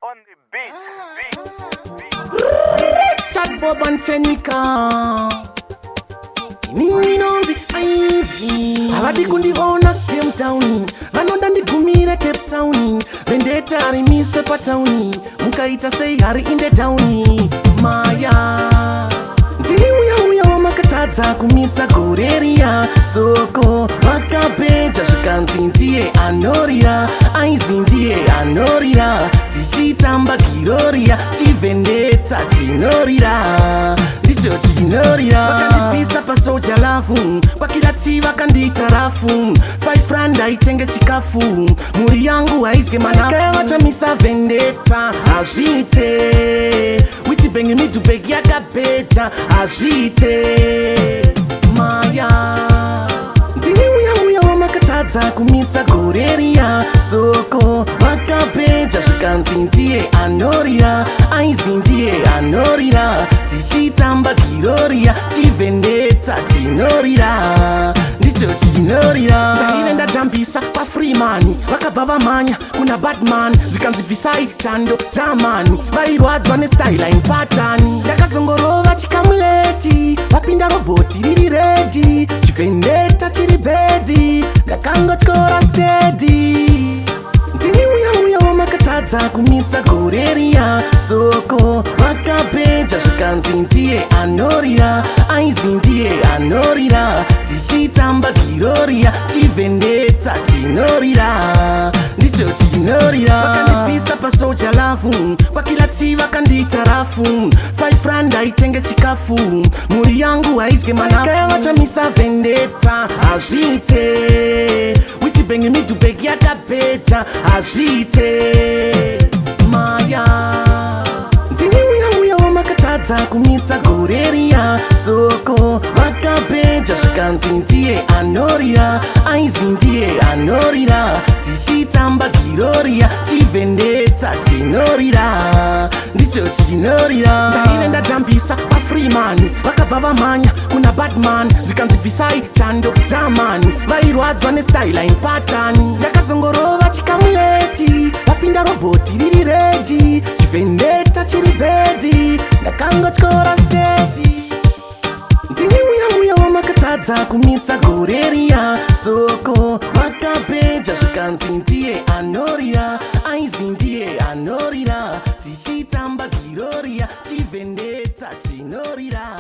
on the beat. Richard Bob and Chenika Ninozi Aizi Avadi kundiona Cape Town Vanonda ndigumire Cape Town Vendetta ari mise pa town Mukaita say hari in the town Maya Ndini uya wamakatadza kumisa goreria Soko wakapeja shikanzindiye anoria Aizindiye anoria Tichitamba giroria Chivendetta chinorira Ndicho chinorira Vakandipisa pasoja lafu Vakirati vakandita rafu 5 rand itenge chikafu Muri yangu haizge manafu Kayawacha misa vendetta Ajite Witi bengi midu begi akapeja Ajite Maya Ndini uya wamakatadza kumisa goreria Soko wakapeja shikanzindiye anoria Aizindiye anorira Tichitamba giroria Chivendetta chinorira Ndicho chinorira Ndahile ndajambisa pa free money Vakabva vamanya kuna badman Zvikanzivisai chando jamani Vairwadzwa nestyle pattern Yakazongorova chikamuleti Vapinda roboti riri ready Chivendetta chiri bedi Ndakangotyora steady Ndini uya wamakatadza kumisa goreria Soko wakapeja shikanzindiye anorira Aizindiye anorira Tichitamba giroria Chivendetta chinorira Ndicho chinorira Vakandipisa pasoja lafu Vakirati vakandita rafu 5 rand itenge chikafu Muri yangu haizge manafu Kayawacha misa vendetta Ajite Witi bengi midu begi akapeja Ajite Maya Ndini uya wamakatadza kumisa goreria Soko wakapeja shikanzindiye anoria Aizindiye anorira Tichitamba giroria Chivendetta chinorira Ndicho chinorira Ndahile ndajambisa pa free money Vakabva vamanya kuna badman Zvikanzivisai chando jamani Vairwadzwa nestyle pattern Yakazongorova chikamuleti Vapinda roboti riri ready Chivendetta chiri bedi Ndakangotyora steady Ndini uya wamakatadza kumisa goreria Soko wakapeja shikanzindiye anoria Aizindiye anorira Tichitamba giroria Chivendetta chinorira